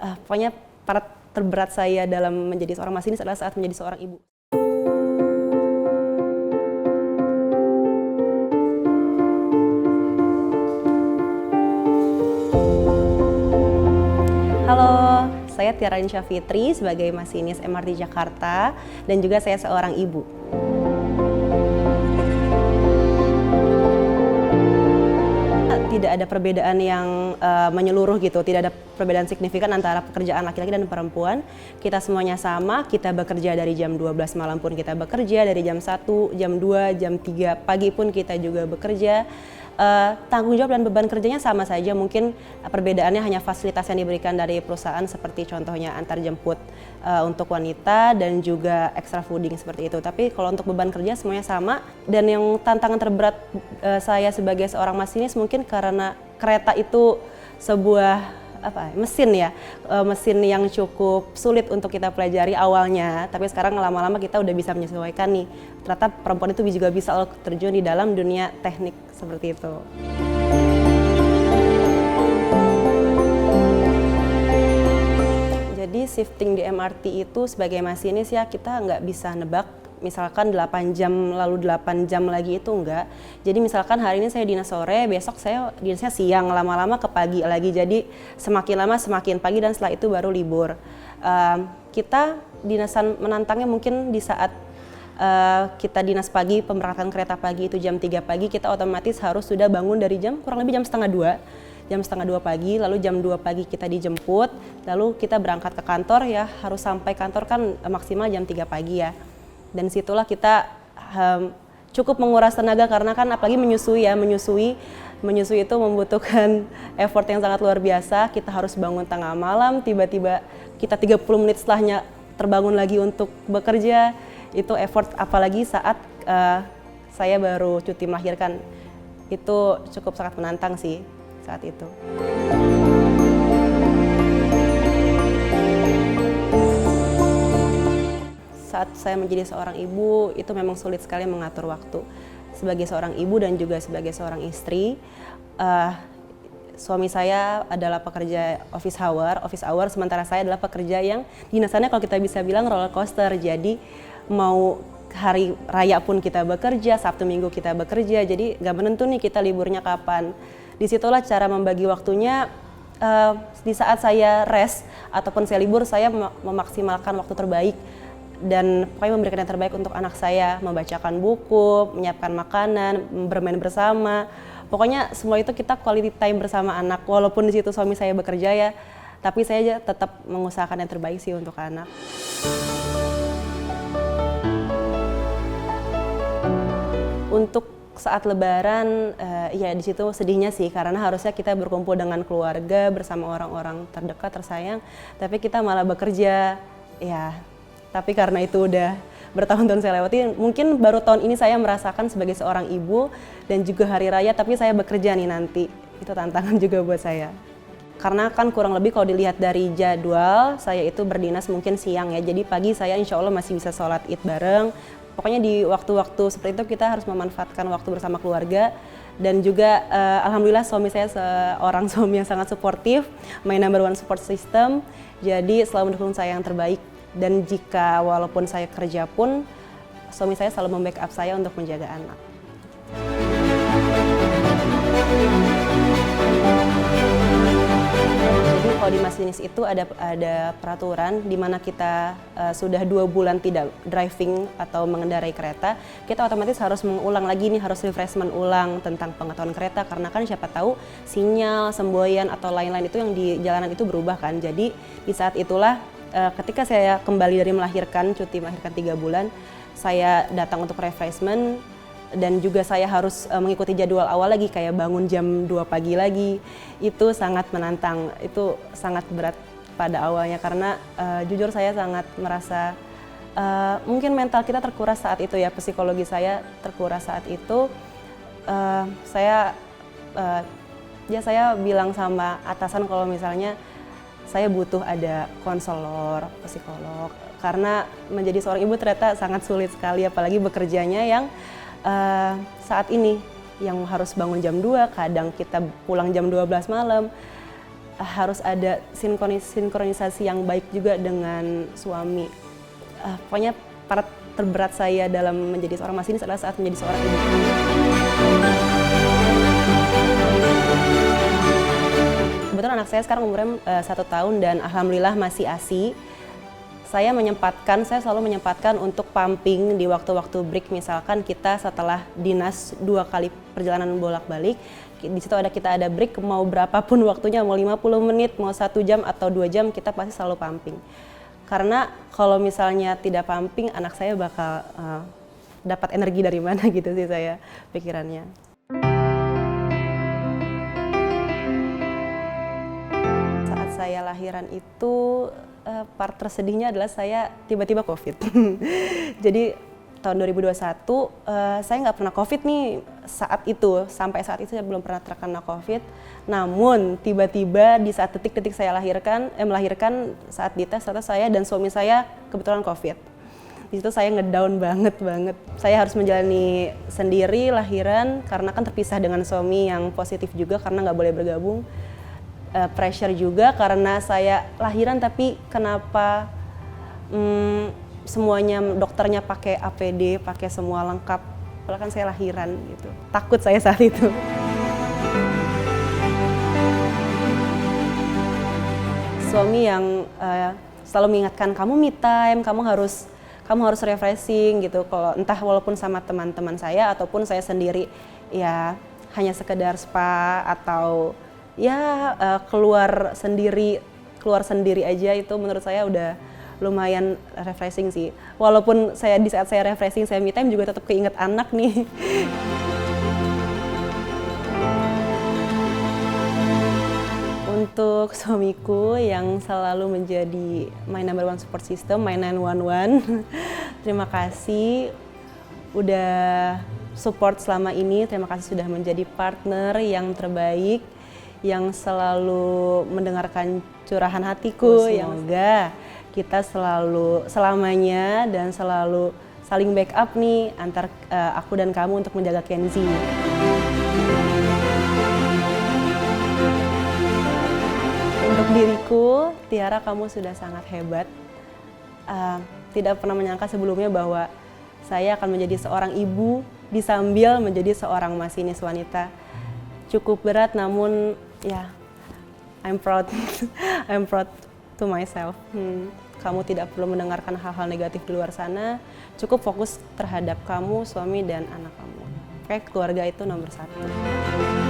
pokoknya part terberat saya dalam menjadi seorang masinis adalah saat menjadi seorang ibu. Halo, saya Tiara Insya Fitri sebagai masinis MRT Jakarta dan juga saya seorang ibu. Tidak ada perbedaan yang menyeluruh gitu, tidak ada perbedaan signifikan antara pekerjaan laki-laki dan perempuan. Kita semuanya sama, kita bekerja dari jam 12 malam pun kita bekerja, dari jam 1, jam 2, jam 3 pagi pun kita juga bekerja. Tanggung jawab dan beban kerjanya sama saja, mungkin perbedaannya hanya fasilitas yang diberikan dari perusahaan seperti contohnya antar jemput untuk wanita dan juga extra fooding seperti itu. Tapi kalau untuk beban kerja semuanya sama, dan yang tantangan terberat saya sebagai seorang masinis mungkin karena kereta itu sebuah mesin ya, mesin yang cukup sulit untuk kita pelajari awalnya, tapi sekarang lama-lama kita udah bisa menyesuaikan nih. Ternyata perempuan itu juga bisa terjun di dalam dunia teknik seperti itu. Jadi shifting di MRT itu sebagai masinis ya kita nggak bisa nebak. Misalkan 8 jam lalu 8 jam lagi itu enggak. Jadi misalkan hari ini saya dinas sore, besok saya dinasnya siang, lama-lama ke pagi lagi. Jadi semakin lama semakin pagi dan setelah itu baru libur. Kita dinasan menantangnya mungkin di saat kita dinas pagi, pemberangkatan kereta pagi itu jam 3 pagi, kita otomatis harus sudah bangun dari jam kurang lebih jam setengah 2. Jam setengah 2 pagi, lalu jam 2 pagi kita dijemput, lalu kita berangkat ke kantor ya, harus sampai kantor kan maksimal jam 3 pagi ya. Dan situlah kita cukup menguras tenaga karena kan apalagi menyusui itu membutuhkan effort yang sangat luar biasa. Kita harus bangun tengah malam, tiba-tiba kita 30 menit setelahnya terbangun lagi untuk bekerja. Itu effort, apalagi saat saya baru cuti melahirkan, itu cukup sangat menantang sih saat itu. Saat saya menjadi seorang ibu, itu memang sulit sekali mengatur waktu. Sebagai seorang ibu dan juga sebagai seorang istri, suami saya adalah pekerja office hour, sementara saya adalah pekerja yang dinasannya kalau kita bisa bilang roller coaster. Jadi mau hari raya pun kita bekerja, Sabtu Minggu kita bekerja, jadi nggak menentu nih kita liburnya kapan. Disitulah cara membagi waktunya. Di saat saya rest ataupun saya libur, saya memaksimalkan waktu terbaik dan pokoknya memberikan yang terbaik untuk anak saya, membacakan buku, menyiapkan makanan, bermain bersama. Pokoknya semua itu kita quality time bersama anak. Walaupun di situ suami saya bekerja ya, tapi saya tetap mengusahakan yang terbaik sih untuk anak. Untuk saat Lebaran, ya di situ sedihnya sih karena harusnya kita berkumpul dengan keluarga bersama orang-orang terdekat tersayang, tapi kita malah bekerja ya. Tapi karena itu udah bertahun-tahun saya lewati, mungkin baru tahun ini saya merasakan sebagai seorang ibu dan juga hari raya, tapi saya bekerja nih nanti. Itu tantangan juga buat saya. Karena kan kurang lebih kalau dilihat dari jadwal, saya itu berdinas mungkin siang ya, jadi pagi saya insya Allah masih bisa sholat Id bareng. Pokoknya di waktu-waktu seperti itu kita harus memanfaatkan waktu bersama keluarga. Dan juga alhamdulillah suami saya seorang suami yang sangat suportif, my number one support system, jadi selalu mendukung saya yang terbaik. Dan jika walaupun saya kerja pun, suami saya selalu membackup saya untuk menjaga anak. Jadi kalau di masinis itu ada peraturan di mana kita sudah 2 bulan tidak driving atau mengendarai kereta, kita otomatis harus mengulang lagi nih, harus refreshment ulang tentang pengetahuan kereta karena kan siapa tahu sinyal, semboyan atau lain-lain itu yang di jalanan itu berubah kan. Jadi di saat itulah ketika saya kembali dari cuti melahirkan 3 bulan, saya datang untuk refreshment dan juga saya harus mengikuti jadwal awal lagi kayak bangun jam 2 pagi lagi. Itu sangat menantang, itu sangat berat pada awalnya karena jujur saya sangat merasa mungkin mental kita terkuras saat itu ya, psikologi saya terkuras saat itu. Saya bilang sama atasan kalau misalnya saya butuh ada konselor, psikolog, karena menjadi seorang ibu ternyata sangat sulit sekali, apalagi bekerjanya yang saat ini yang harus bangun jam 2, kadang kita pulang jam 12 malam. harus ada sinkronisasi yang baik juga dengan suami. Pokoknya part terberat saya dalam menjadi seorang masinis adalah saat menjadi seorang ibu. Kebetulan anak saya sekarang umurnya 1 tahun dan alhamdulillah masih ASI. Saya selalu menyempatkan untuk pumping di waktu-waktu break, misalkan kita setelah dinas 2 kali perjalanan bolak-balik, di situ kita ada break, mau berapapun waktunya, mau 50 menit, mau 1 jam atau 2 jam, kita pasti selalu pumping. Karena kalau misalnya tidak pumping, anak saya bakal dapat energi dari mana gitu sih saya pikirannya. Saat saya lahiran itu, part tersedihnya adalah saya tiba-tiba COVID. Jadi tahun 2021 saya nggak pernah COVID nih sampai saat itu saya belum pernah terkena COVID. Namun tiba-tiba di saat detik-detik saya melahirkan saat dites ternyata saya dan suami saya kebetulan COVID. Di situ saya ngedown banget. Saya harus menjalani sendiri lahiran karena kan terpisah dengan suami yang positif juga karena nggak boleh bergabung. Pressure juga karena saya lahiran tapi kenapa semuanya dokternya pakai APD, pakai semua lengkap, padahal kan saya lahiran gitu. Takut saya saat itu. Suami yang selalu mengingatkan kamu me time, kamu harus refreshing gitu. Kalau entah walaupun sama teman-teman saya ataupun saya sendiri, ya hanya sekedar spa atau ya keluar sendiri aja itu menurut saya udah lumayan refreshing sih. Walaupun di saat saya refreshing, saya me time juga tetap keinget anak nih. Untuk suamiku yang selalu menjadi my number one support system, my 911, terima kasih udah support selama ini, terima kasih sudah menjadi partner yang terbaik, yang selalu mendengarkan curahan hatiku. Semoga kita selalu selamanya dan selalu saling backup nih antar aku dan kamu untuk menjaga Kenzi. Untuk diriku, Tiara, kamu sudah sangat hebat. Tidak pernah menyangka sebelumnya bahwa saya akan menjadi seorang ibu disambil menjadi seorang masinis wanita. Cukup berat, namun ya, I'm proud. I'm proud to myself. Kamu tidak perlu mendengarkan hal-hal negatif di luar sana. Cukup fokus terhadap kamu, suami, dan anak kamu. Oke, keluarga itu nomor 1.